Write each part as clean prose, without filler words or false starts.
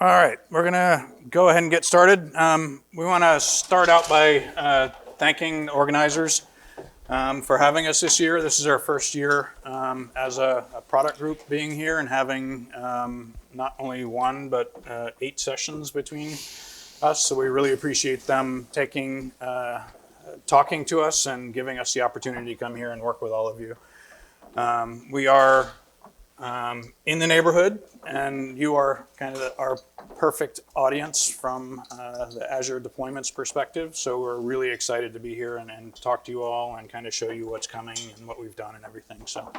All right, we're going to go ahead and get started. We want to start out by thanking the organizers for having us this year. This is our first year as a product group being here and having not only one, but 8 sessions between us. So we really appreciate them talking to us and giving us the opportunity to come here and work with all of you. We are in the neighborhood, and you are kind of our perfect audience from the Azure deployments perspective. So we're really excited to be here and talk to you all and kind of show you what's coming and what we've done and everything. So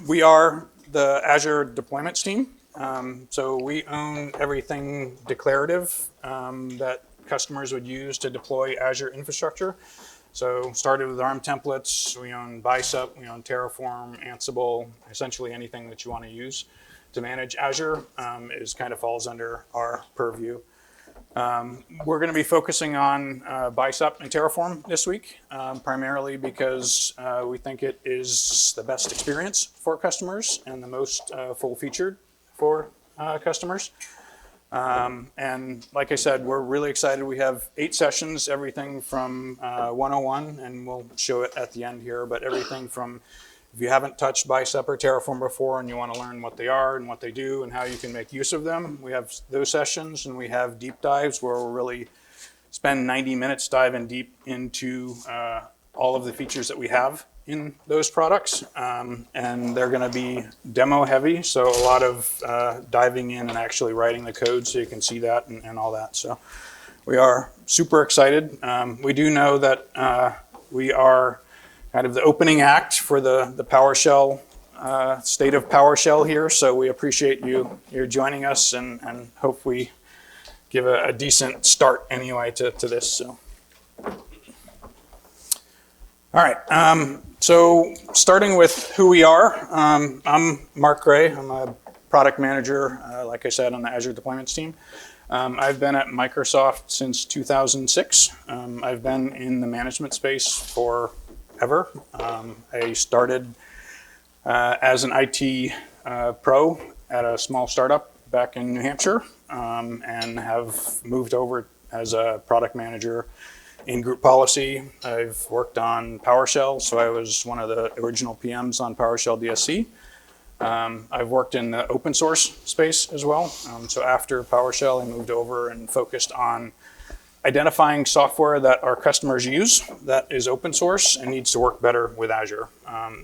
we are the Azure deployments team. So we own everything declarative that customers would use to deploy Azure infrastructure. So started with ARM templates, we own Bicep, we own Terraform, Ansible, essentially anything that you want to use to manage Azure falls under our purview. We're going to be focusing on Bicep and Terraform this week, primarily because we think it is the best experience for customers and the most full-featured for customers. And like I said, we're really excited. We have 8 sessions, everything from 101, and we'll show it at the end here, but everything from if you haven't touched Bicep or Terraform before and you want to learn what they are and what they do and how you can make use of them, we have those sessions, and we have deep dives where we'll really spend 90 minutes diving deep into all of the features that we have in those products, and they're going to be demo heavy, so a lot of diving in and actually writing the code so you can see that and all that. So we are super excited. We do know that we are kind of the opening act for the PowerShell state of PowerShell here, so we appreciate you joining us and hope we give a decent start anyway to this. So. All right, so starting with who we are, I'm Mark Gray. I'm a product manager, like I said, on the Azure deployments team. I've been at Microsoft since 2006. I've been in the management space forever. I started as an IT pro at a small startup back in New Hampshire, and have moved over as a product manager in group policy. I've worked on PowerShell, so I was one of the original PMs on PowerShell DSC. I've worked in the open source space as well. So after PowerShell, I moved over and focused on identifying software that our customers use that is open source and needs to work better with Azure.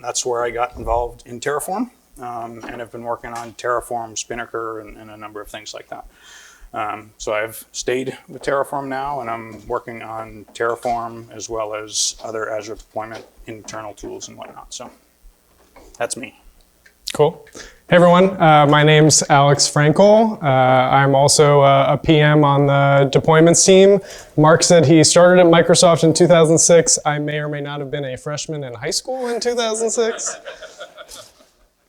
That's where I got involved in Terraform, and I've been working on Terraform, Spinnaker, and a number of things like that. So I've stayed with Terraform now, and I'm working on Terraform as well as other Azure deployment internal tools and whatnot. So that's me. Cool. Hey everyone, my name's Alex Frankel. I'm also a PM on the deployments team. Mark said he started at Microsoft in 2006. I may or may not have been a freshman in high school in 2006.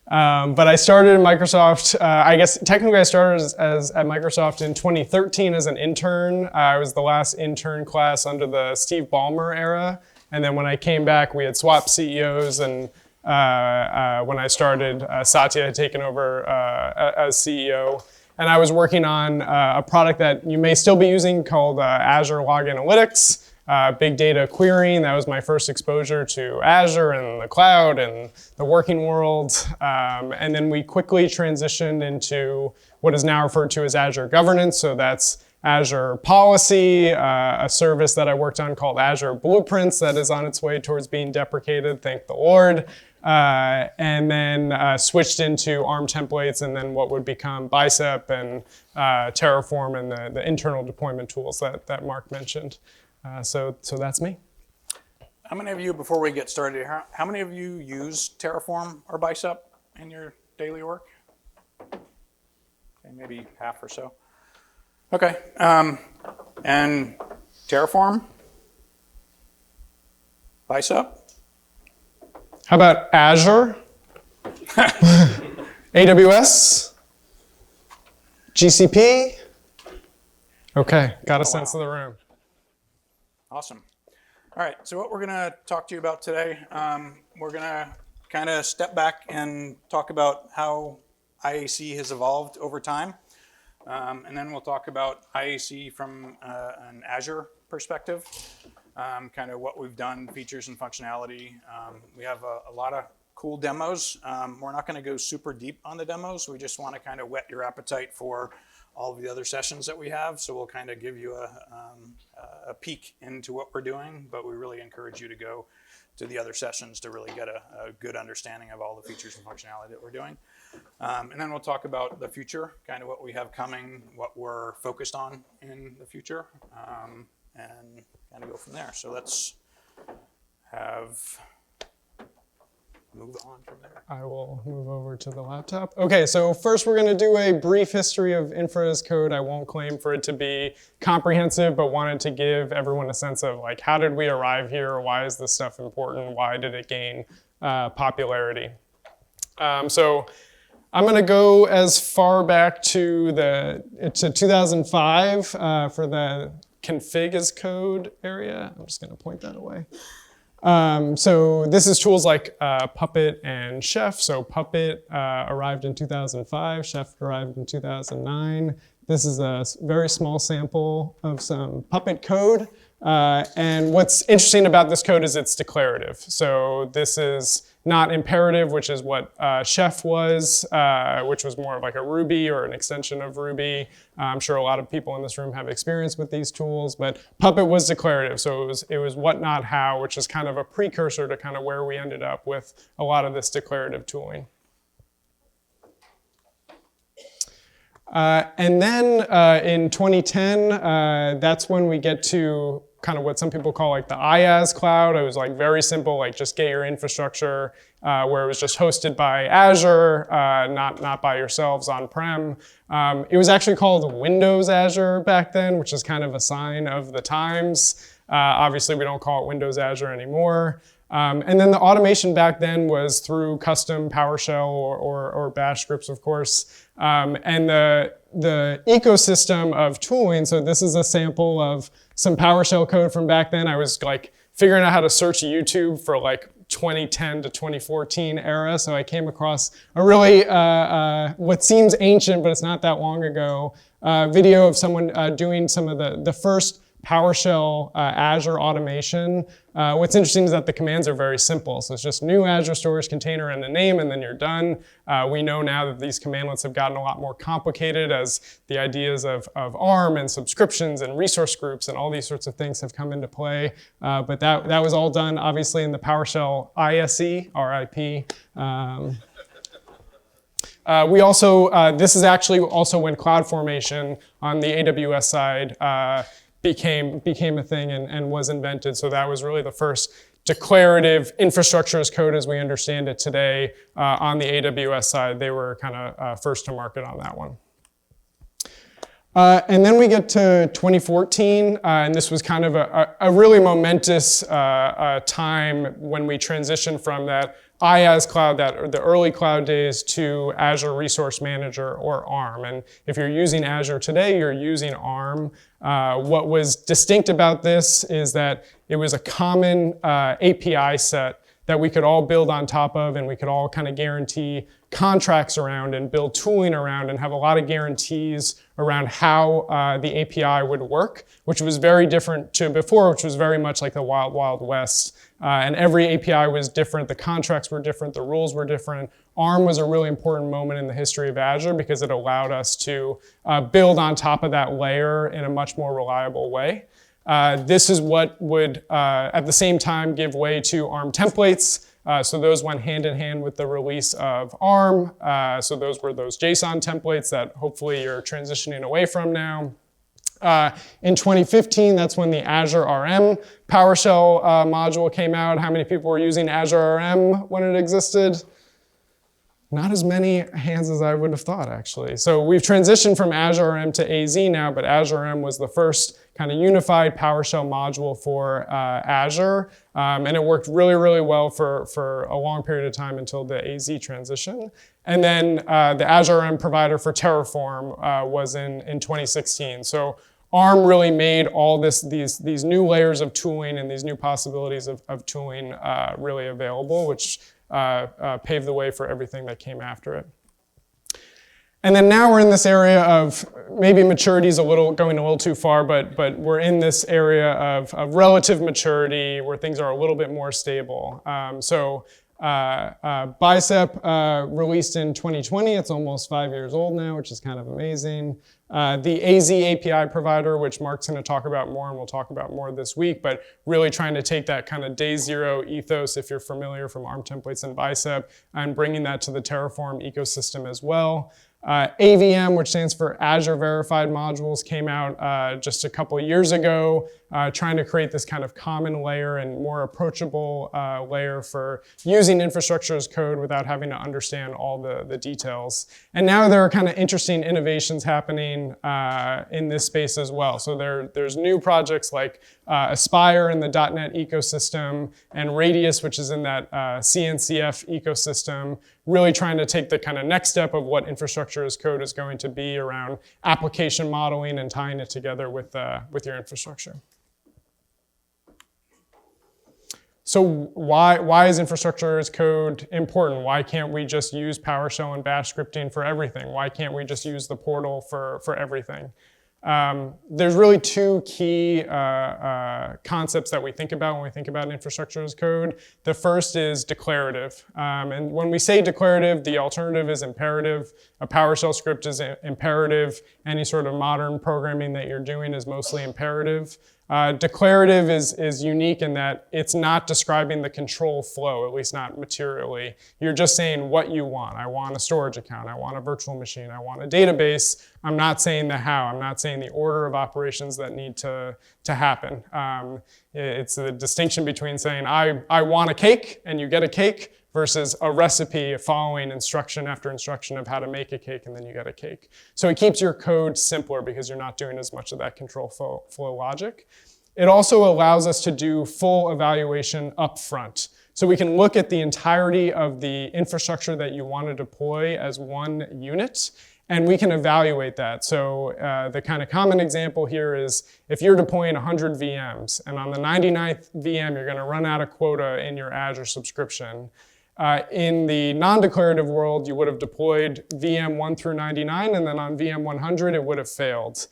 But I started in Microsoft, I guess technically I started at Microsoft in 2013 as an intern. I was the last intern class under the Steve Ballmer era. And then when I came back, we had swapped CEOs, and when I started, Satya had taken over as CEO. And I was working on a product that you may still be using called Azure Log Analytics. Big data querying, that was my first exposure to Azure and the cloud and the working world. And then we quickly transitioned into what is now referred to as Azure Governance. So that's Azure Policy, a service that I worked on called Azure Blueprints that is on its way towards being deprecated, thank the Lord. And then switched into ARM templates and then what would become Bicep and Terraform and the internal deployment tools that Mark mentioned. So that's me. How many of you, before we get started, how many of you use Terraform or Bicep in your daily work? Okay, maybe half or so. Okay, and Terraform? Bicep? How about Azure? AWS? GCP? Okay, got a sense of the room. Awesome. All right, so what we're going to talk to you about today, we're going to kind of step back and talk about how IAC has evolved over time. And then we'll talk about IAC from an Azure perspective, kind of what we've done, features and functionality. We have a lot of cool demos. We're not going to go super deep on the demos. We just want to kind of whet your appetite for all of the other sessions that we have. So we'll kind of give you a peek into what we're doing, but we really encourage you to go to the other sessions to really get a good understanding of all the features and functionality that we're doing. And then we'll talk about the future, kind of what we have coming, what we're focused on in the future, and kind of go from there. So let's move on from there. I will move over to the laptop. Okay, so first we're going to do a brief history of Infra-as-Code. I won't claim for it to be comprehensive, but wanted to give everyone a sense of like, how did we arrive here? Why is this stuff important? Why did it gain popularity? So I'm going to go as far back to 2005 for the Confreaks area. I'm just going to point that away. So this is tools like Puppet and Chef. So Puppet arrived in 2005, Chef arrived in 2009. This is a very small sample of some Puppet code. And what's interesting about this code is it's declarative. So this is not imperative, which is what Chef was, which was more of like a Ruby or an extension of Ruby. I'm sure a lot of people in this room have experience with these tools, but Puppet was declarative. So it was what, not how, which is kind of a precursor to kind of where we ended up with a lot of this declarative tooling. And then in 2010, that's when we get to kind of what some people call like the IaaS cloud. It was like very simple, like just get your infrastructure where it was just hosted by Azure, not by yourselves on-prem. It was actually called Windows Azure back then, which is kind of a sign of the times. Obviously, we don't call it Windows Azure anymore. And then the automation back then was through custom PowerShell or Bash scripts, of course. And the ecosystem of tooling, so this is a sample of some PowerShell code from back then. I was like figuring out how to search YouTube for like 2010 to 2014 era. So I came across a really, what seems ancient, but it's not that long ago, video of someone doing some of the first PowerShell Azure automation. What's interesting is that the commands are very simple. So it's just new Azure storage container and the name, and then you're done. We know now that these commandlets have gotten a lot more complicated as the ideas of ARM and subscriptions and resource groups and all these sorts of things have come into play. But that was all done, obviously, in the PowerShell ISE, RIP. We also, this is actually also when CloudFormation on the AWS side became a thing and was invented. So that was really the first declarative infrastructure as code as we understand it today on the AWS side. They were kind of first to market on that one. And then we get to 2014, and this was kind of a really momentous time when we transitioned from that IaaS cloud, the early cloud days, to Azure Resource Manager or ARM. And if you're using Azure today, you're using ARM. What was distinct about this is that it was a common API set that we could all build on top of, and we could all kind of guarantee contracts around and build tooling around and have a lot of guarantees around how the API would work, which was very different to before, which was very much like the wild, wild west. And every API was different, the contracts were different, the rules were different. ARM was a really important moment in the history of Azure because it allowed us to build on top of that layer in a much more reliable way. This is what would, at the same time, give way to ARM templates. So those went hand in hand with the release of ARM. So those were those JSON templates that hopefully you're transitioning away from now. In 2015, that's when the Azure RM PowerShell module came out. How many people were using Azure RM when it existed? Not as many hands as I would have thought, actually. So we've transitioned from Azure RM to AZ now, but Azure RM was the first kind of unified PowerShell module for Azure. And it worked really, really well for a long period of time until the AZ transition. And then the Azure RM provider for Terraform was in 2016. So ARM really made all these new layers of tooling and these new possibilities of tooling really available, which paved the way for everything that came after it. And then now we're in this area of maybe maturity is going a little too far, but we're in this area of relative maturity where things are a little bit more stable. Bicep released in 2020. It's almost 5 years old now, which is kind of amazing. The AZ API provider, which Mark's going to talk about more, and we'll talk about more this week, but really trying to take that kind of day zero ethos, if you're familiar from ARM templates and Bicep, and bringing that to the Terraform ecosystem as well. AVM, which stands for Azure Verified Modules, came out just a couple years ago, trying to create this kind of common layer and more approachable layer for using infrastructure as code without having to understand all the details. And now there are kind of interesting innovations happening in this space as well. So there's new projects like Aspire in the .NET ecosystem, and Radius, which is in that CNCF ecosystem, really trying to take the kind of next step of what infrastructure as code is going to be around application modeling and tying it together with your infrastructure. So why is infrastructure as code important? Why can't we just use PowerShell and Bash scripting for everything? Why can't we just use the portal for everything? There's really two key concepts that we think about when we think about infrastructure as code. The first is declarative. And when we say declarative, the alternative is imperative. A PowerShell script is imperative. Any sort of modern programming that you're doing is mostly imperative. Declarative is unique in that it's not describing the control flow, at least not materially. You're just saying what you want. I want a storage account. I want a virtual machine. I want a database. I'm not saying the how. I'm not saying the order of operations that need to happen. It's the distinction between saying I want a cake and you get a cake versus a recipe following instruction after instruction of how to make a cake and then you get a cake. So it keeps your code simpler because you're not doing as much of that control flow logic. It also allows us to do full evaluation up front. So we can look at the entirety of the infrastructure that you want to deploy as one unit, and we can evaluate that. So the kind of common example here is if you're deploying 100 VMs, and on the 99th VM, you're going to run out of quota in your Azure subscription. In the non-declarative world, you would have deployed VM 1 through 99, and then on VM 100, it would have failed.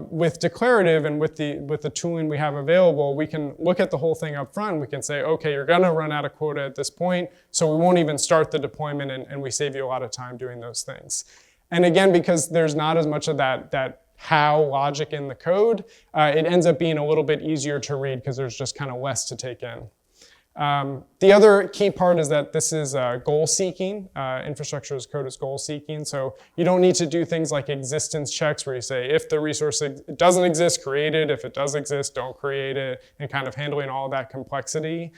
With declarative and with the tooling we have available, we can look at the whole thing up front. We can say, okay, you're going to run out of quota at this point, so we won't even start the deployment, and we save you a lot of time doing those things. And again, because there's not as much of that how logic in the code, it ends up being a little bit easier to read because there's just kind of less to take in. The other key part is that this is goal seeking. Infrastructure as code is goal seeking. So you don't need to do things like existence checks where you say, if the resource doesn't exist, create it. If it does exist, don't create it, and kind of handling all of that complexity.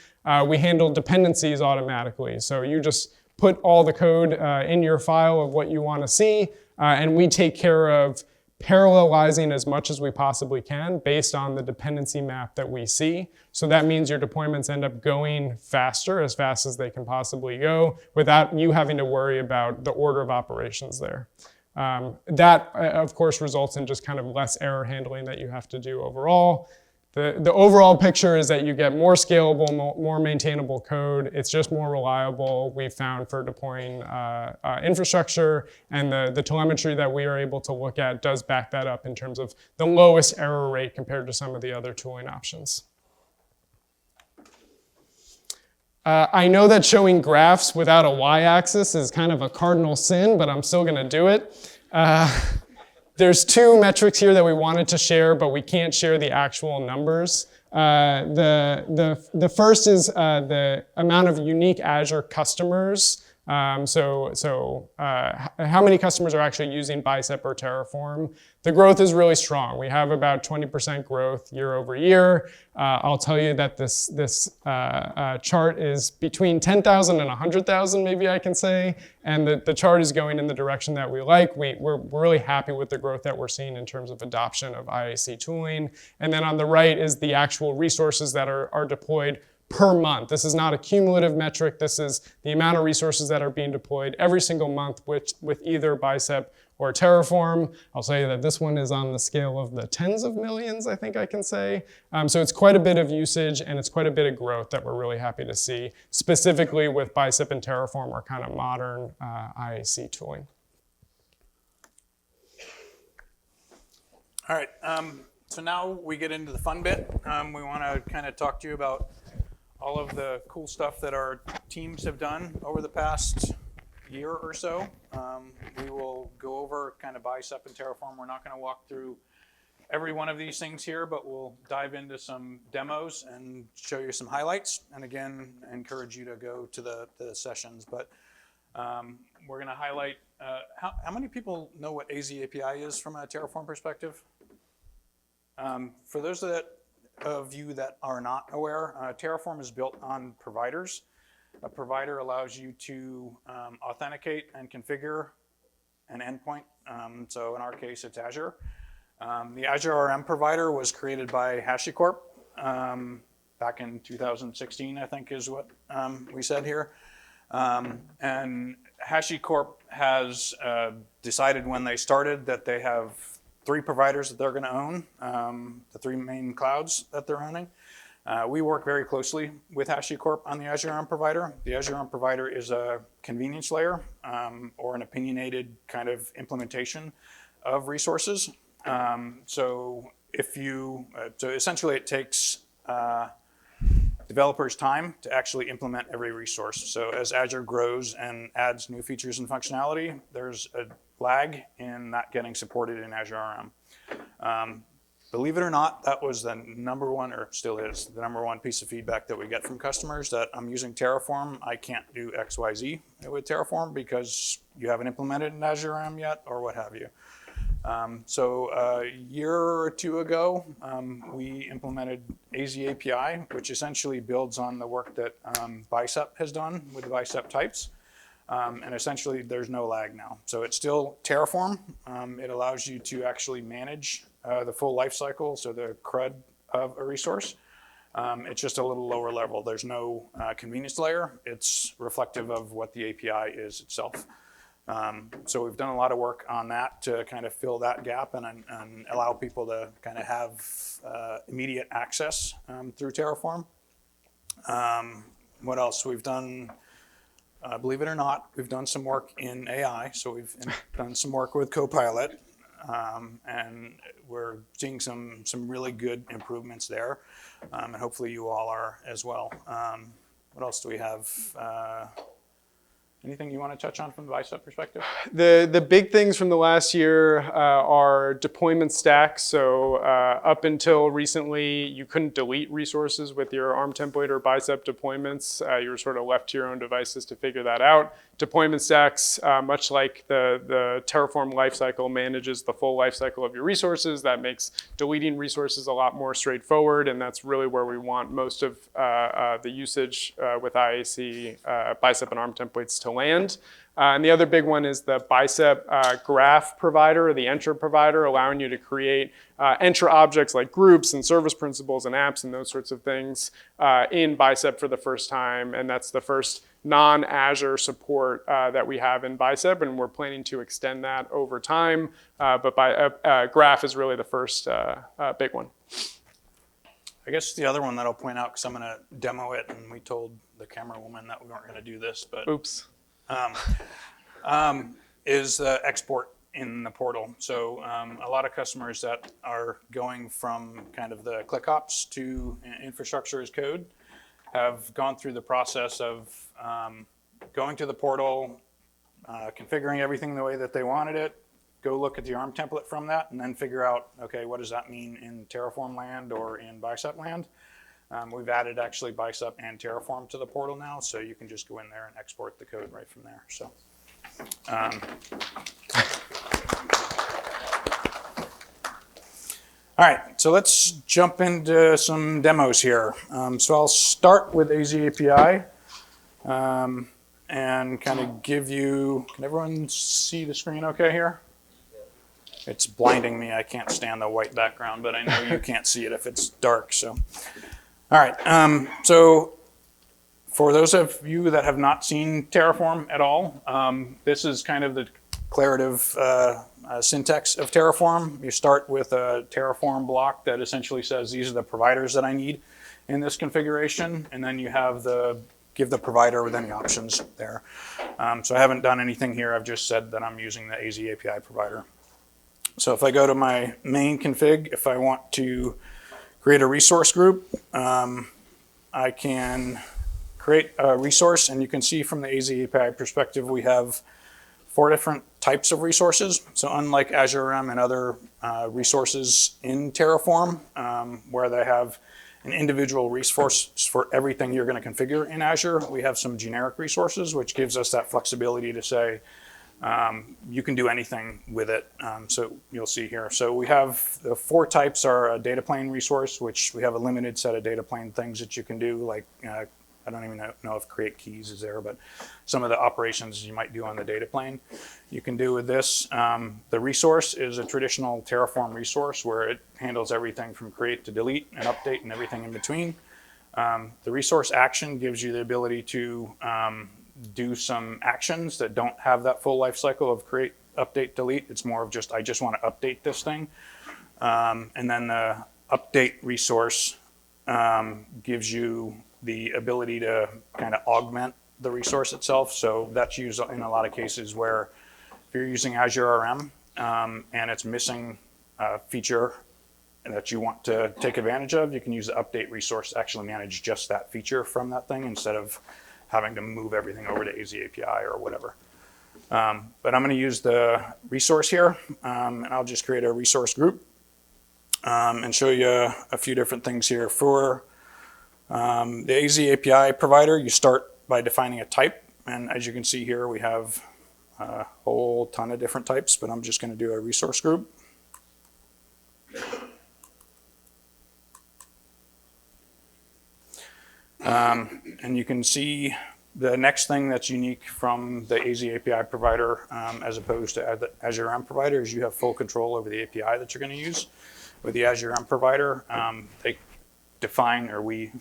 We handle dependencies automatically. So you just put all the code in your file of what you want to see, and we take care of parallelizing as much as we possibly can based on the dependency map that we see. So that means your deployments end up going faster, as fast as they can possibly go, without you having to worry about the order of operations there. That, of course, results in just kind of less error handling that you have to do overall. The overall picture is that you get more scalable, more maintainable code. It's just more reliable, we've found, for deploying infrastructure, and the telemetry that we are able to look at does back that up in terms of the lowest error rate compared to some of the other tooling options. I know that showing graphs without a y-axis is kind of a cardinal sin, but I'm still going to do it. There's two metrics here that we wanted to share, but we can't share the actual numbers. The first is the amount of unique Azure customers. So how many customers are actually using Bicep or Terraform? The growth is really strong. We have about 20% growth year over year. I'll tell you that this chart is between 10,000 and 100,000, maybe I can say, and the chart is going in the direction that we like. We're really happy with the growth that we're seeing in terms of adoption of IAC tooling. And then on the right is the actual resources that are deployed per month. This is not a cumulative metric. This is the amount of resources that are being deployed every single month with either Bicep or Terraform. I'll tell you that this one is on the scale of the tens of millions, I think I can say. So it's quite a bit of usage, and it's quite a bit of growth that we're really happy to see, specifically with Bicep and Terraform, our kind of modern IAC tooling. All right, so now we get into the fun bit. We want to kind of talk to you about all of the cool stuff that our teams have done over the past year or so. We will go over kind of Bicep and Terraform. We're not going to walk through every one of these things here, but we'll dive into some demos and show you some highlights. And again, I encourage you to go to the sessions. But we're going to highlight, how many people know what AZ API is from a Terraform perspective? For those of you that are not aware, Terraform is built on providers. A provider allows you to authenticate and configure an endpoint. So in our case, it's Azure. The Azure RM provider was created by HashiCorp back in 2016, I think is what we said here. And HashiCorp has decided when they started that they have 3 providers that they're going to own, the 3 main clouds that they're owning. We work very closely with HashiCorp on the Azure RM provider. The Azure RM provider is a convenience layer or an opinionated kind of implementation of resources. So essentially it takes developers time to actually implement every resource. So as Azure grows and adds new features and functionality, there's a lag in that getting supported in Azure RM. Believe it or not, that was the number one, or still is, the number one piece of feedback that we get from customers, that I'm using Terraform, I can't do XYZ with Terraform because you haven't implemented an Azure RM yet, or what have you. So a year or 2 ago, we implemented AZ API, which essentially builds on the work that Bicep has done with the Bicep types. And essentially, there's no lag now. So it's still Terraform. It allows you to actually manage the full life cycle, so the CRUD of a resource. It's just a little lower level. There's no convenience layer. It's reflective of what the API is itself. So we've done a lot of work on that to kind of fill that gap and allow people to kind of have immediate access through Terraform. What else? We've done, believe it or not, we've done some work in AI. So we've done some work with Copilot, and we're seeing some really good improvements there. And hopefully you all are as well. What else do we have? Anything you want to touch on from the Bicep perspective? The big things from the last year are deployment stacks. So up until recently, you couldn't delete resources with your ARM template or Bicep deployments. You were sort of left to your own devices to figure that out. Deployment stacks, much like the Terraform lifecycle manages the full lifecycle of your resources, that makes deleting resources a lot more straightforward, and that's really where we want most of the usage with IAC, Bicep and ARM templates to land. And the other big one is the Bicep graph provider, or the Entra provider, allowing you to create Entra objects like groups and service principals and apps and those sorts of things in Bicep for the first time. And that's the first non-Azure support that we have in Bicep, and we're planning to extend that over time. But graph is really the first big one. I guess the other one that I'll point out, because I'm going to demo it, and we told the camera woman that we weren't going to do this, but Oops. Is export in the portal. So a lot of customers that are going from kind of the ClickOps to infrastructure as code have gone through the process of going to the portal, configuring everything the way that they wanted it, go look at the ARM template from that, and then figure out, okay, what does that mean in Terraform land or in Bicep land? We've added actually Bicep and Terraform to the portal now, so you can just go in there and export the code right from there. So, all right, so let's jump into some demos here. So I'll start with AZ API and kind of give you, can everyone see the screen okay here? It's blinding me. I can't stand the white background, but I know you can't see it if it's dark. So, all right. So for those of you that have not seen Terraform at all, this is kind of the declarative syntax of Terraform. You start with a Terraform block that essentially says these are the providers that I need in this configuration, and then you have give the provider with any options there. So I haven't done anything here. I've just said that I'm using the AZ API provider. So if I go to my main config, if I want to create a resource group, I can create a resource, and you can see from the AZ API perspective, we have 4 different types of resources. So unlike Azure RM and other resources in Terraform, where they have an individual resource for everything you're going to configure in Azure, we have some generic resources, which gives us that flexibility to say, you can do anything with it. So you'll see here. So we have the 4 types are a data plane resource, which we have a limited set of data plane things that you can do, like I don't even know if create keys is there, but some of the operations you might do on the data plane, you can do with this. The resource is a traditional Terraform resource where it handles everything from create to delete and update and everything in between. The resource action gives you the ability to do some actions that don't have that full life cycle of create, update, delete. It's more of just, I just want to update this thing. And then the update resource gives you the ability to kind of augment the resource itself. So that's used in a lot of cases where if you're using Azure RM and it's missing a feature that you want to take advantage of, you can use the update resource to actually manage just that feature from that thing instead of having to move everything over to AZ API or whatever. But I'm going to use the resource here, and I'll just create a resource group and show you a few different things here. For the AZ API provider, you start by defining a type, and as you can see here, we have a whole ton of different types, but I'm just going to do a resource group. And you can see the next thing that's unique from the AZ API provider as opposed to the Azure M provider is you have full control over the API that you're going to use. With the Azure M provider, they define, or we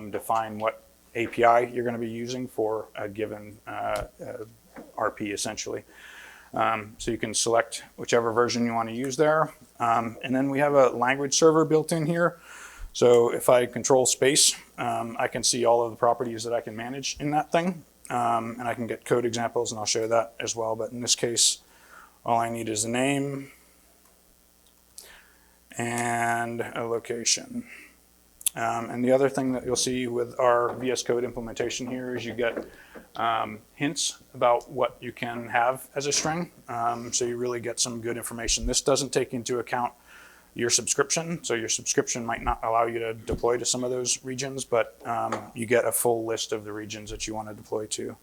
define what API you're going to be using for a given RP essentially. So you can select whichever version you want to use there. And then we have a language server built in here. So if I control space, I can see all of the properties that I can manage in that thing. And I can get code examples, and I'll show that as well. But in this case, all I need is a name and a location. And the other thing that you'll see with our VS Code implementation here is you get hints about what you can have as a string. So you really get some good information. This doesn't take into account your subscription. So your subscription might not allow you to deploy to some of those regions, but you get a full list of the regions that you want to deploy to.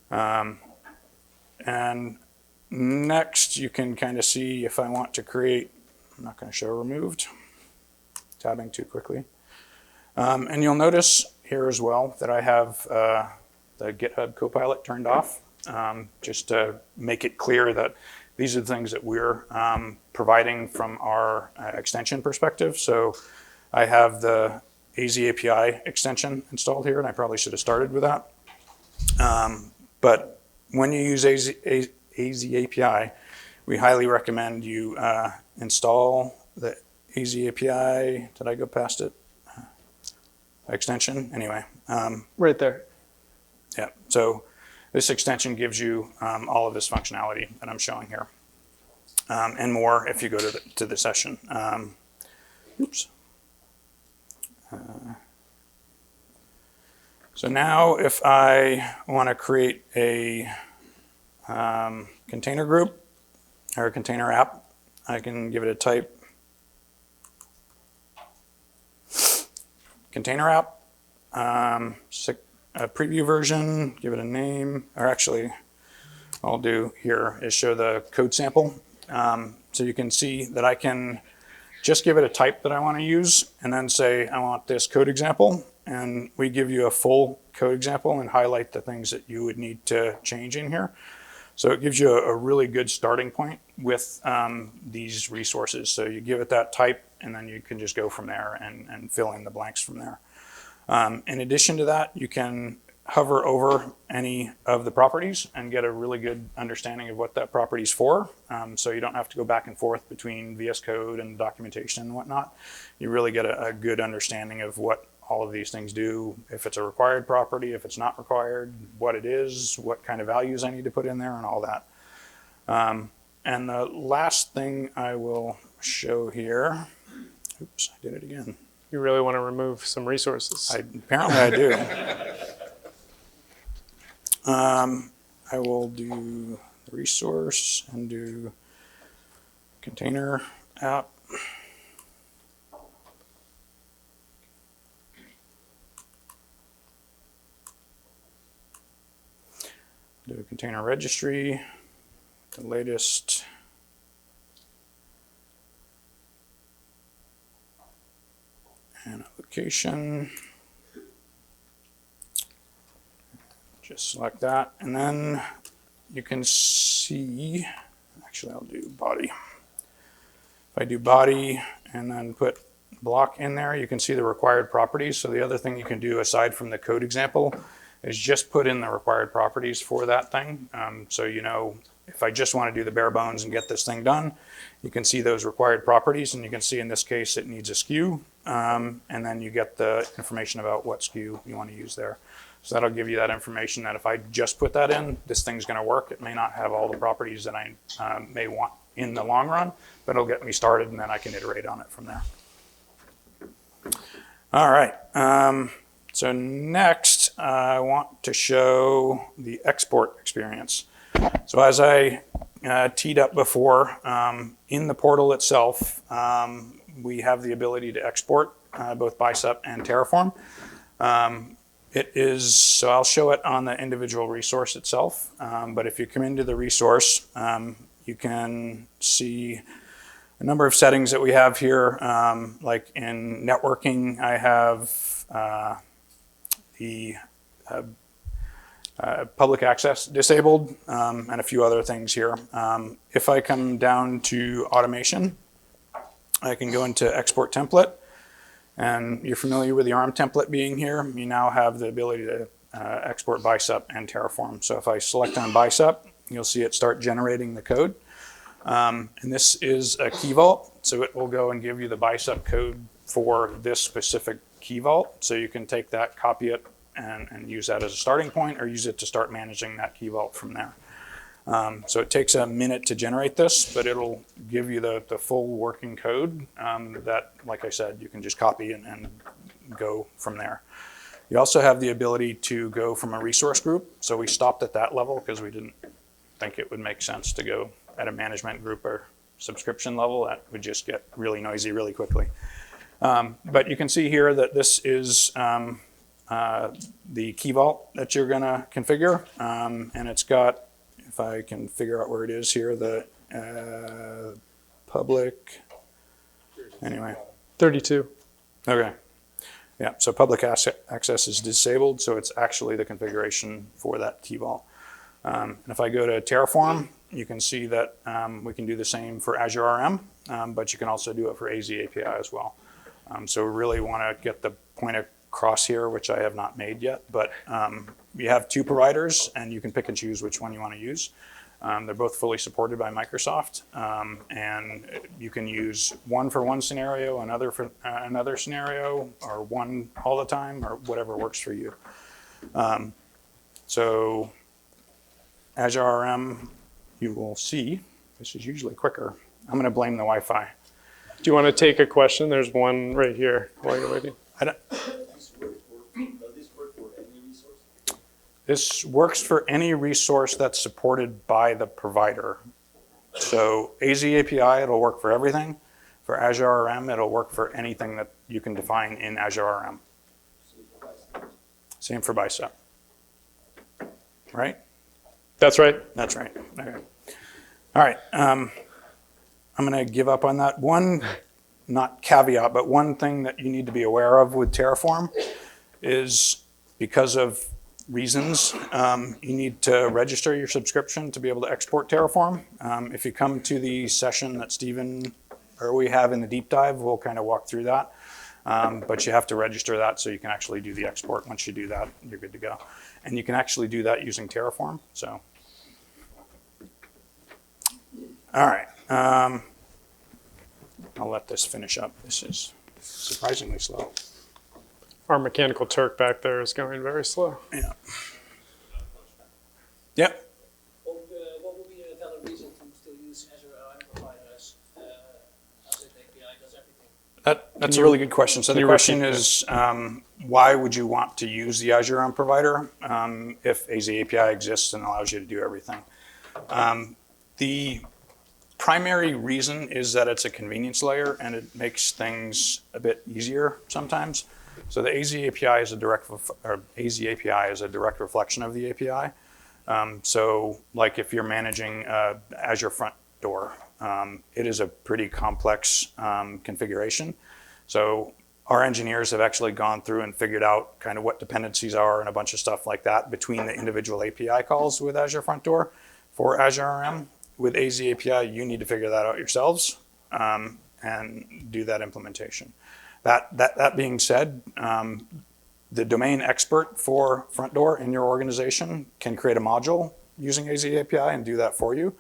And next you can kind of see if I want to create, I'm not going to show removed, tabbing too quickly. And you'll notice here as well that I have the GitHub Copilot turned off, just to make it clear that these are the things that we're providing from our extension perspective. So I have the AZ API extension installed here, and I probably should have started with that. But when you use AZ API, we highly recommend you install the AZ API. Did I go past it? Extension, anyway. Right there. Yeah, so this extension gives you all of this functionality that I'm showing here, and more if you go to the session. Oops. So now if I want to create a container group or a container app, I can give it a type. Container app, a preview version, give it a name, or actually what I'll do here is show the code sample. So you can see that I can just give it a type that I want to use and then say I want this code example, and we give you a full code example and highlight the things that you would need to change in here. So it gives you a really good starting point with these resources. So you give it that type, and then you can just go from there and fill in the blanks from there. In addition to that, you can hover over any of the properties and get a really good understanding of what that property is for. So you don't have to go back and forth between VS Code and documentation and whatnot. You really get a good understanding of what all of these things do, if it's a required property, if it's not required, what it is, what kind of values I need to put in there, and all that. And the last thing I will show here, oops, I did it again. You really want to remove some resources. Apparently I do. I will do resource and do container app. Do a container registry, the latest. And application. Just select that, and then you can see, actually I'll do body. If I do body and then put block in there, you can see the required properties. So the other thing you can do aside from the code example is just put in the required properties for that thing. So you know, if I just want to do the bare bones and get this thing done, you can see those required properties, and you can see in this case it needs a SKU, and then you get the information about what SKU you want to use there. So that'll give you that information that if I just put that in, this thing's going to work. It may not have all the properties that I may want in the long run, but it'll get me started, and then I can iterate on it from there. All right. So next, I want to show the export experience. So as I teed up before, in the portal itself, we have the ability to export both Bicep and Terraform. So I'll show it on the individual resource itself, but if you come into the resource, you can see a number of settings that we have here. Like in networking, I have the public access disabled, and a few other things here. If I come down to automation, I can go into export template, and you're familiar with the ARM template being here. You now have the ability to export Bicep and Terraform. So if I select on Bicep, you'll see it start generating the code. And this is a key vault, so it will go and give you the Bicep code for this specific key vault. So you can take that, copy it, and use that as a starting point, or use it to start managing that key vault from there. So it takes a minute to generate this, but it'll give you the full working code that, like I said, you can just copy and go from there. You also have the ability to go from a resource group. So we stopped at that level because we didn't think it would make sense to go at a management group or subscription level. That would just get really noisy really quickly. But you can see here that this is the key vault that you're going to configure, and it's got, if I can figure out where it is here, the public, anyway. 32. Okay. Yeah, so public access is disabled, so it's actually the configuration for that key vault. And if I go to Terraform, you can see that we can do the same for Azure RM, but you can also do it for AZ API as well. So we really want to get the point across here, which I have not made yet, but you have two providers, and you can pick and choose which one you want to use. They're both fully supported by Microsoft, and you can use one for one scenario, another for another scenario, or one all the time, or whatever works for you. So Azure RM, you will see, this is usually quicker. I'm going to blame the Wi-Fi. Do you want to take a question? There's one right here while you're waiting. This works for any resource that's supported by the provider. So AZ API, it'll work for everything. For Azure RM, it'll work for anything that you can define in Azure RM. Same for Bicep. Right? That's right. That's right. Okay. All right. I'm going to give up on that. One, not caveat, but one thing that you need to be aware of with Terraform is because of reasons, you need to register your subscription to be able to export Terraform. If you come to the session that Stephen or we have in the deep dive, we'll kind of walk through that. But you have to register that so you can actually do the export. Once you do that, you're good to go. And you can actually do that using Terraform. So, all right. I'll let this finish up. This is surprisingly slow. Our mechanical Turk back there is going very slow. Yeah. Yep. What would be a valid reason to still use Azure That's a really good question. So the you question repeat is, why would you want to use the Azure on provider if AZ API exists and allows you to do everything? The primary reason is that it's a convenience layer and it makes things a bit easier sometimes. So the AZ API is a direct reflection of the API. So like if you're managing Azure front door, it is a pretty complex configuration. So our engineers have actually gone through and figured out kind of what dependencies are and a bunch of stuff like that between the individual API calls with Azure front door for Azure RM. With AZ API, you need to figure that out yourselves and do that implementation. That being said, the domain expert for front door in your organization can create a module using AZ API and do that for you.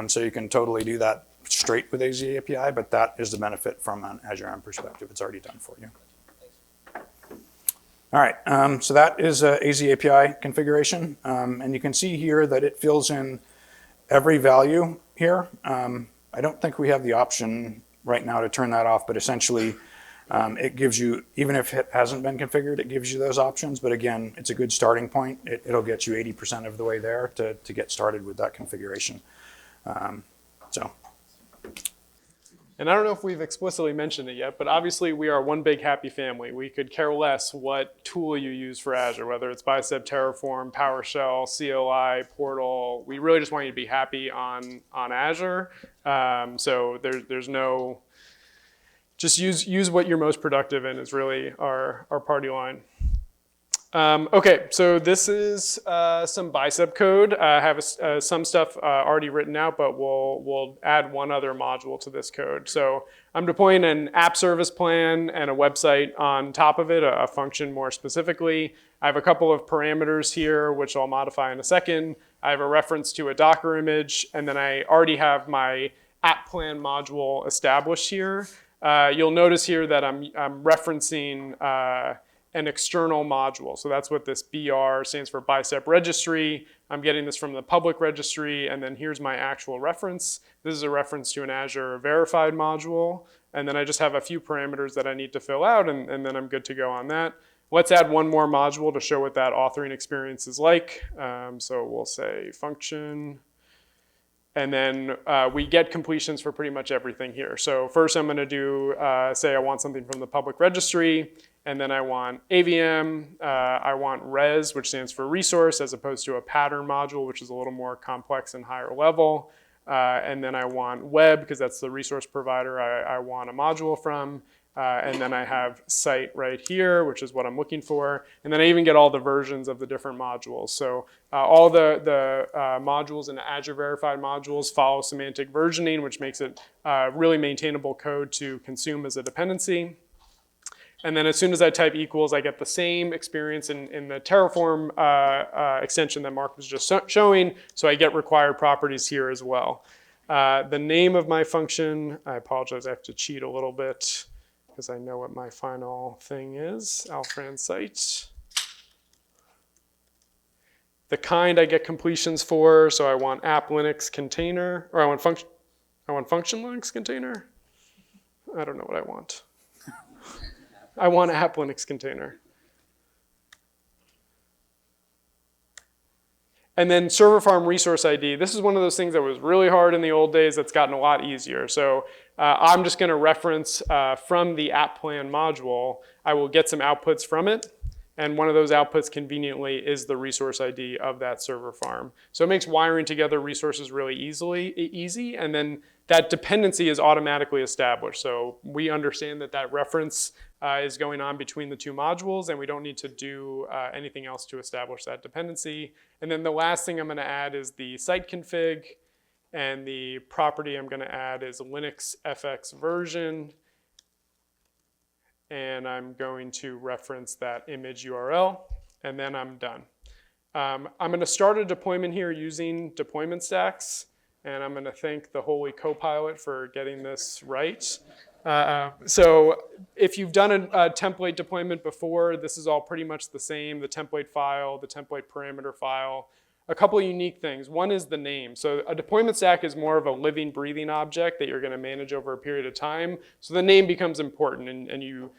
So you can totally do that straight with AZ API, but that is the benefit from an Azure M perspective. It's already done for you. All right, so that is a AZ API configuration. And you can see here that it fills in every value here. I don't think we have the option right now to turn that off, but essentially it gives you, even if it hasn't been configured, it gives you those options. But again, it's a good starting point. It'll get you 80% of the way there to get started with that configuration. And I don't know if we've explicitly mentioned it yet, but obviously we are one big happy family. We could care less what tool you use for Azure, whether it's Bicep, Terraform, PowerShell, CLI, Portal. We really just want you to be happy on Azure. So there's no, just use what you're most productive in is really our party line. Okay, so this is some Bicep code. I have some stuff already written out, but we'll add one other module to this code. So I'm deploying an app service plan and a website on top of it, a function more specifically. I have a couple of parameters here, which I'll modify in a second. I have a reference to a Docker image, and then I already have my app plan module established here. You'll notice here that I'm referencing an external module. So that's what this BR stands for, Bicep Registry. I'm getting this from the public registry, and then here's my actual reference. This is a reference to an Azure verified module, and then I just have a few parameters that I need to fill out, and then I'm good to go on that. Let's add one more module to show what that authoring experience is like. So we'll say function, and then we get completions for pretty much everything here. So first I'm gonna do, say I want something from the public registry, and then I want AVM, I want res, which stands for resource, as opposed to a pattern module, which is a little more complex and higher level. And then I want web, because that's the resource provider I want a module from. And then I have site right here, which is what I'm looking for. And then I even get all the versions of the different modules. So all the modules in Azure verified modules follow semantic versioning, which makes it really maintainable code to consume as a dependency. And then as soon as I type equals, I get the same experience in the Terraform extension that Mark was just showing. So I get required properties here as well. The name of my function, I apologize, I have to cheat a little bit because I know what my final thing is, Alfran site. The kind I get completions for, so I want app Linux container, or I want function Linux container. I don't know what I want. I want app Linux container. And then server farm resource ID. This is one of those things that was really hard in the old days that's gotten a lot easier. So I'm just gonna reference from the app plan module, I will get some outputs from it. And one of those outputs conveniently is the resource ID of that server farm. So it makes wiring together resources really easy, and then that dependency is automatically established. So we understand that reference is going on between the two modules, and we don't need to do anything else to establish that dependency. And then the last thing I'm gonna add is the site config, and the property I'm gonna add is Linux FX version. And I'm going to reference that image URL, and then I'm done. I'm gonna start a deployment here using deployment stacks, and I'm gonna thank the holy Copilot for getting this right. So if you've done a template deployment before, this is all pretty much the same, the template file, the template parameter file. a couple of unique things. One is the name. So a deployment stack is more of a living, breathing object that you're going to manage over a period of time. So the name becomes important, and you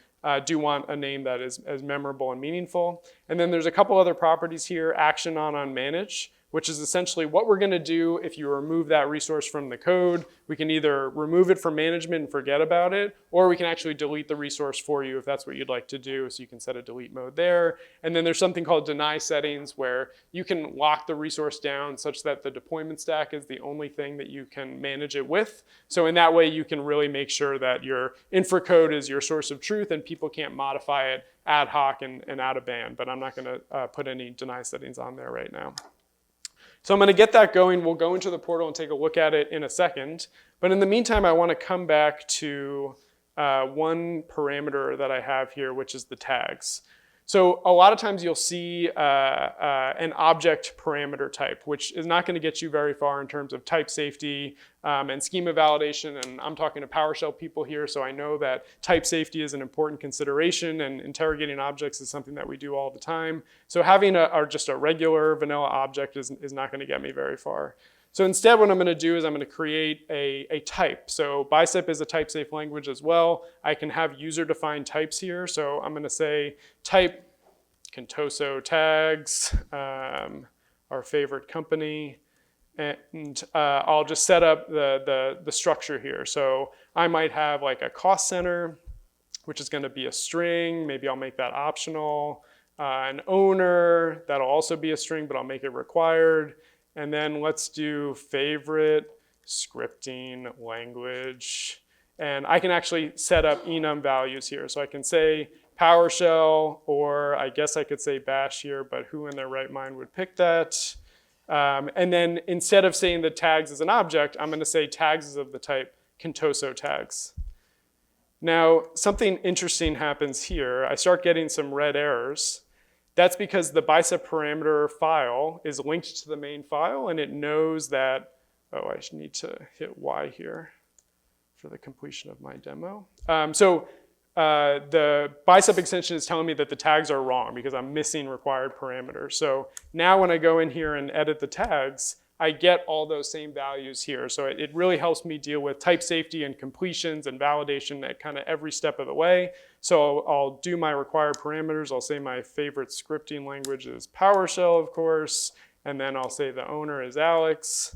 do want a name that is as memorable and meaningful. And then there's a couple other properties here, action on manage, which is essentially what we're going to do if you remove that resource from the code. We can either remove it from management and forget about it, or we can actually delete the resource for you if that's what you'd like to do. So you can set a delete mode there. And then there's something called deny settings where you can lock the resource down such that the deployment stack is the only thing that you can manage it with. So in that way, you can really make sure that your InfraCode is your source of truth and people can't modify it ad hoc and out of band. But I'm not going to put any deny settings on there right now. So I'm going to get that going. We'll go into the portal and take a look at it in a second. But in the meantime, I want to come back to one parameter that I have here, which is the tags. So a lot of times you'll see an object parameter type, which is not going to get you very far in terms of type safety and schema validation. And I'm talking to PowerShell people here, so I know that type safety is an important consideration, and interrogating objects is something that we do all the time. So having just a regular vanilla object is not going to get me very far. So instead, what I'm going to do is I'm going to create a type. So Bicep is a type-safe language as well. I can have user-defined types here. So I'm going to say type Contoso tags, our favorite company, and I'll just set up the structure here. So I might have like a cost center, which is going to be a string. Maybe I'll make that optional. An owner, that'll also be a string, but I'll make it required. And then let's do favorite scripting language. And I can actually set up enum values here. So I can say PowerShell, or I guess I could say Bash here, but who in their right mind would pick that? And then instead of saying the tags as an object, I'm going to say tags is of the type Contoso tags. Now, something interesting happens here. I start getting some red errors. That's because the Bicep parameter file is linked to the main file, and it knows that, oh, I need to hit Y here for the completion of my demo. The Bicep extension is telling me that the tags are wrong because I'm missing required parameters. So now when I go in here and edit the tags, I get all those same values here. So it really helps me deal with type safety and completions and validation at kind of every step of the way. So I'll do my required parameters. I'll say my favorite scripting language is PowerShell, of course. And then I'll say the owner is Alex.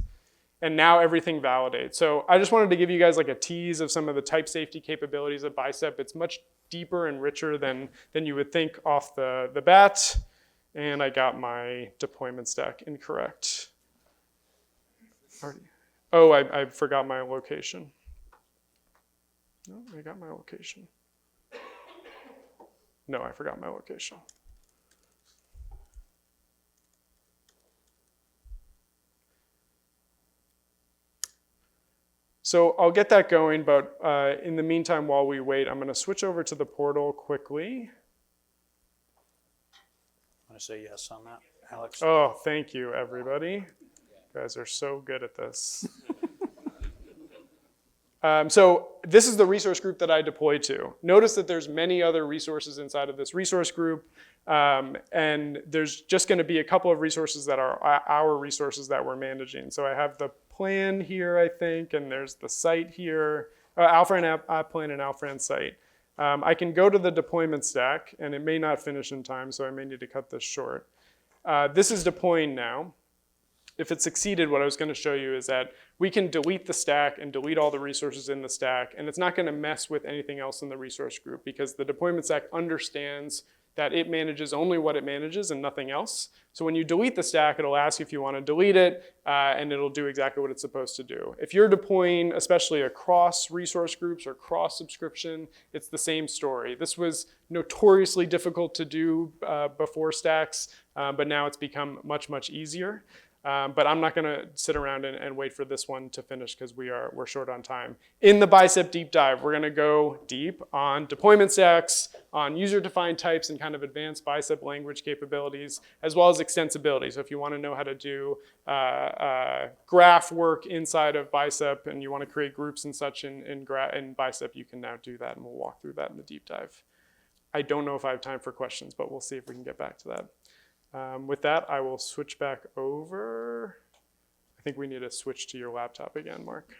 And now everything validates. So I just wanted to give you guys like a tease of some of the type safety capabilities of Bicep. It's much deeper and richer than you would think off the bat. And I got my deployment stack incorrect. Oh, I forgot my location. No, I got my location. No, I forgot my location. So I'll get that going, but in the meantime, while we wait, I'm going to switch over to the portal quickly. I'm going to say yes on that, Alex. Oh, thank you, everybody. You guys are so good at this. So this is the resource group that I deployed to. Notice that there's many other resources inside of this resource group, and there's just going to be a couple of resources that are our resources that we're managing. So I have the plan here, I think, and there's the site here, Alfran app plan and Alfran site. I can go to the deployment stack, and it may not finish in time, so I may need to cut this short. This is deploying now. If it succeeded, what I was going to show you is that we can delete the stack and delete all the resources in the stack, and it's not going to mess with anything else in the resource group because the deployment stack understands that it manages only what it manages and nothing else. So when you delete the stack, it'll ask you if you want to delete it, and it'll do exactly what it's supposed to do. If you're deploying, especially across resource groups or cross subscription, it's the same story. This was notoriously difficult to do before stacks, but now it's become much, much easier. But I'm not going to sit around and wait for this one to finish because we're short on time. In the Bicep deep dive, we're going to go deep on deployment stacks, on user-defined types and kind of advanced Bicep language capabilities, as well as extensibility. So if you want to know how to do graph work inside of Bicep and you want to create groups and such in Bicep, you can now do that, and we'll walk through that in the deep dive. I don't know if I have time for questions, but we'll see if we can get back to that. With that, I will switch back over. I think we need to switch to your laptop again, Mark.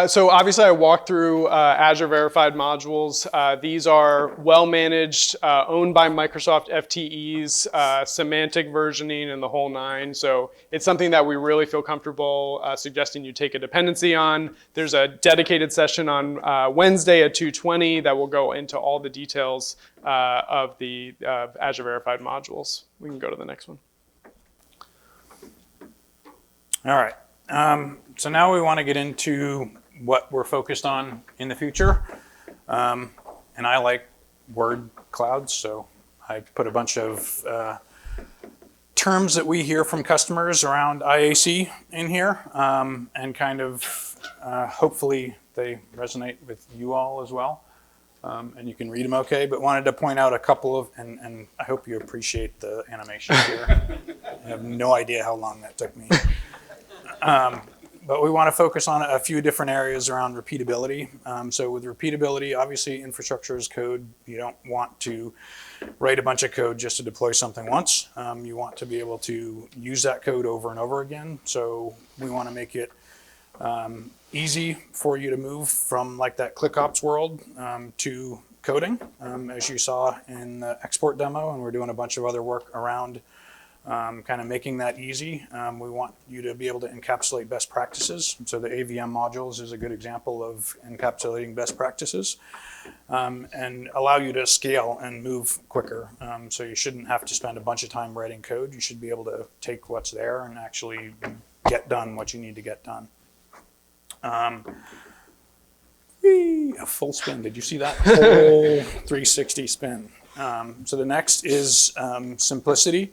So obviously I walked through Azure Verified Modules. These are well-managed, owned by Microsoft FTEs, semantic versioning and the whole nine. So it's something that we really feel comfortable suggesting you take a dependency on. There's a dedicated session on Wednesday at 2:20 that will go into all the details of the Azure Verified Modules. We can go to the next one. All right. So now we want to get into what we're focused on in the future. And I like word clouds, so I put a bunch of terms that we hear from customers around IAC in here, and kind of hopefully they resonate with you all as well. And you can read them okay, but wanted to point out a couple of, and I hope you appreciate the animation here. I have no idea how long that took me. But we want to focus on a few different areas around repeatability. So with repeatability, obviously infrastructure as code. You don't want to write a bunch of code just to deploy something once. You want to be able to use that code over and over again. So we want to make it easy for you to move from like that ClickOps world to coding, as you saw in the export demo, and we're doing a bunch of other work around kind of making that easy. We want you to be able to encapsulate best practices. So the AVM modules is a good example of encapsulating best practices, and allow you to scale and move quicker. So you shouldn't have to spend a bunch of time writing code. You should be able to take what's there and actually get done what you need to get done. A full spin. Did you see that? Whole 360 spin. So the next is simplicity.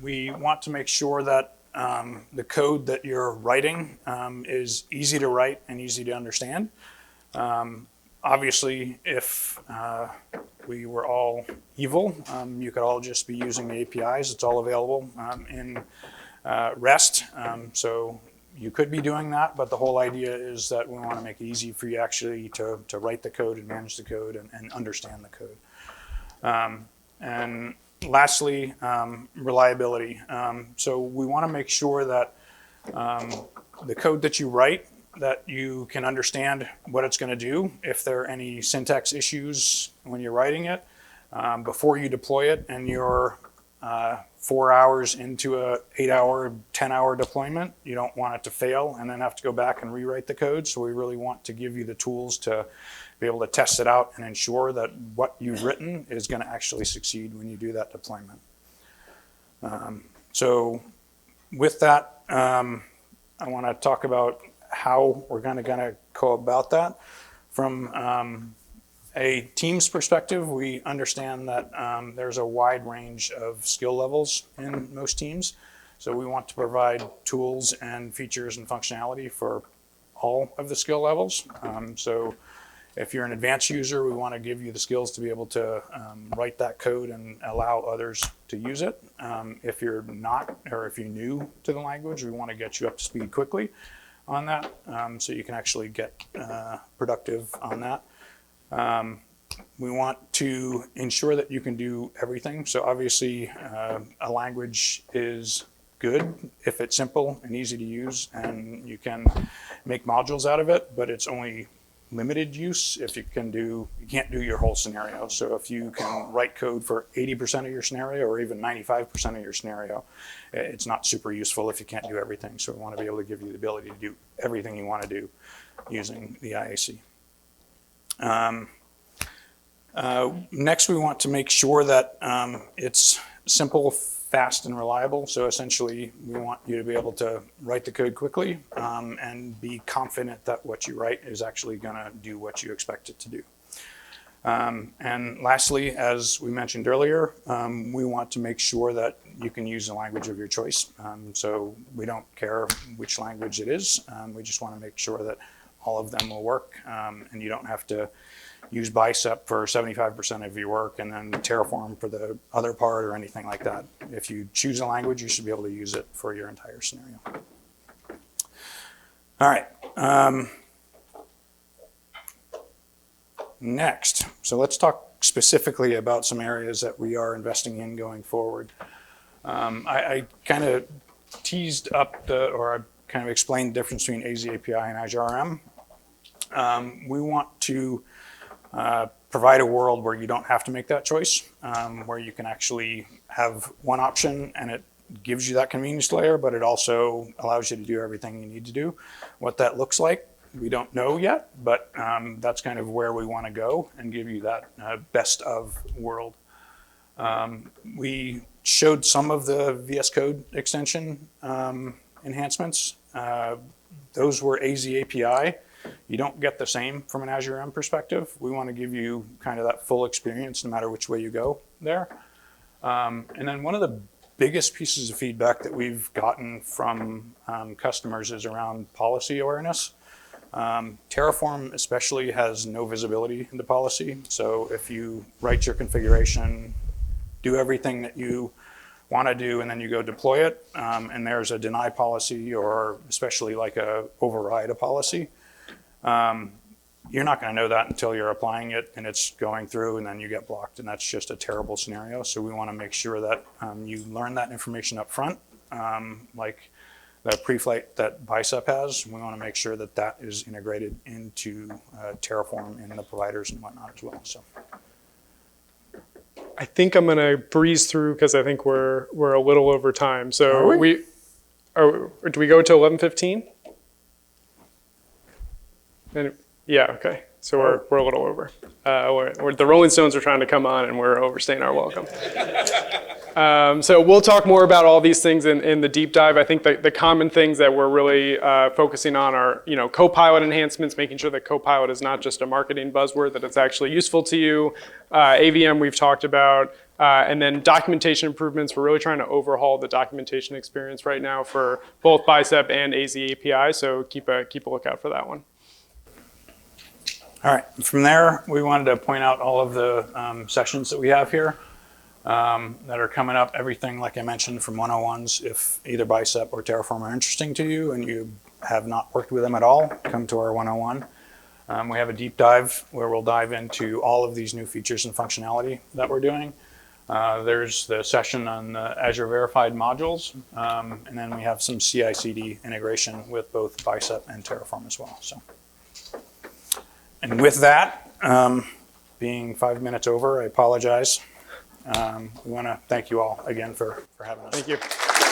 We want to make sure that the code that you're writing is easy to write and easy to understand. Obviously, if we were all evil, you could all just be using the APIs. It's all available in REST. So you could be doing that, but the whole idea is that we want to make it easy for you actually to write the code and manage the code and understand the code. And lastly, reliability. So we want to make sure that the code that you write, that you can understand what it's going to do. If there are any syntax issues when you're writing it, before you deploy it and you're 4 hours into a 8-hour, 10-hour deployment, you don't want it to fail and then have to go back and rewrite the code. So we really want to give you the tools to be able to test it out and ensure that what you've written is going to actually succeed when you do that deployment. So with that, I want to talk about how we're going to go about that. From a team's perspective, we understand that there's a wide range of skill levels in most teams. So we want to provide tools and features and functionality for all of the skill levels. So if you're an advanced user, we want to give you the skills to be able to write that code and allow others to use it. If you're not, or if you're new to the language, we want to get you up to speed quickly on that, so you can actually get productive on that. We want to ensure that you can do everything. So obviously a language is good if it's simple and easy to use and you can make modules out of it, but it's only limited use if you can't do your whole scenario. So if you can write code for 80% of your scenario or even 95% of your scenario, it's not super useful if you can't do everything. So we want to be able to give you the ability to do everything you want to do using the IAC. Next, we want to make sure that it's simple, fast, and reliable. So essentially, we want you to be able to write the code quickly and be confident that what you write is actually going to do what you expect it to do. And lastly, as we mentioned earlier, we want to make sure that you can use the language of your choice. So we don't care which language it is. We just want to make sure that all of them will work and you don't have to use Bicep for 75% of your work and then Terraform for the other part or anything like that. If you choose a language, you should be able to use it for your entire scenario. All right. next, so let's talk specifically about some areas that we are investing in going forward. I kind of teased up or I kind of explained the difference between AZ API and Azure RM. We want to provide a world where you don't have to make that choice, where you can actually have one option and it gives you that convenience layer, but it also allows you to do everything you need to do. What that looks like, we don't know yet, but that's kind of where we want to go and give you that best of world. We showed some of the VS Code extension enhancements. Those were AZ API. You don't get the same from an Azure M perspective. We want to give you kind of that full experience no matter which way you go there. And then one of the biggest pieces of feedback that we've gotten from customers is around policy awareness. Terraform especially has no visibility into policy. So if you write your configuration, do everything that you want to do, and then you go deploy it, and there's a deny policy or especially like a override a policy, you're not going to know that until you're applying it and it's going through and then you get blocked, and that's just a terrible scenario. So we want to make sure that you learn that information up front, like the pre-flight that Bicep has. We want to make sure that that is integrated into Terraform and the providers and whatnot as well. So I think I'm going to breeze through because I think we're a little over time. So do we go to 11:15? Yeah, okay. So we're a little over. The Rolling Stones are trying to come on, and we're overstaying our welcome. So we'll talk more about all these things in the deep dive. I think the common things that we're really focusing on are, Copilot enhancements, making sure that Copilot is not just a marketing buzzword, that it's actually useful to you. AVM we've talked about. And then documentation improvements. We're really trying to overhaul the documentation experience right now for both Bicep and AZ API. So keep a lookout for that one. all right, from there, we wanted to point out all of the sessions that we have here that are coming up. Everything, like I mentioned, from 101s. If either Bicep or Terraform are interesting to you and you have not worked with them at all, come to our 101. We have a deep dive where we'll dive into all of these new features and functionality that we're doing. There's the session on the Azure Verified modules, and then we have some CI/CD integration with both Bicep and Terraform as well. So, and with that, being 5 minutes over, I apologize. We want to thank you all again for having us. Thank you.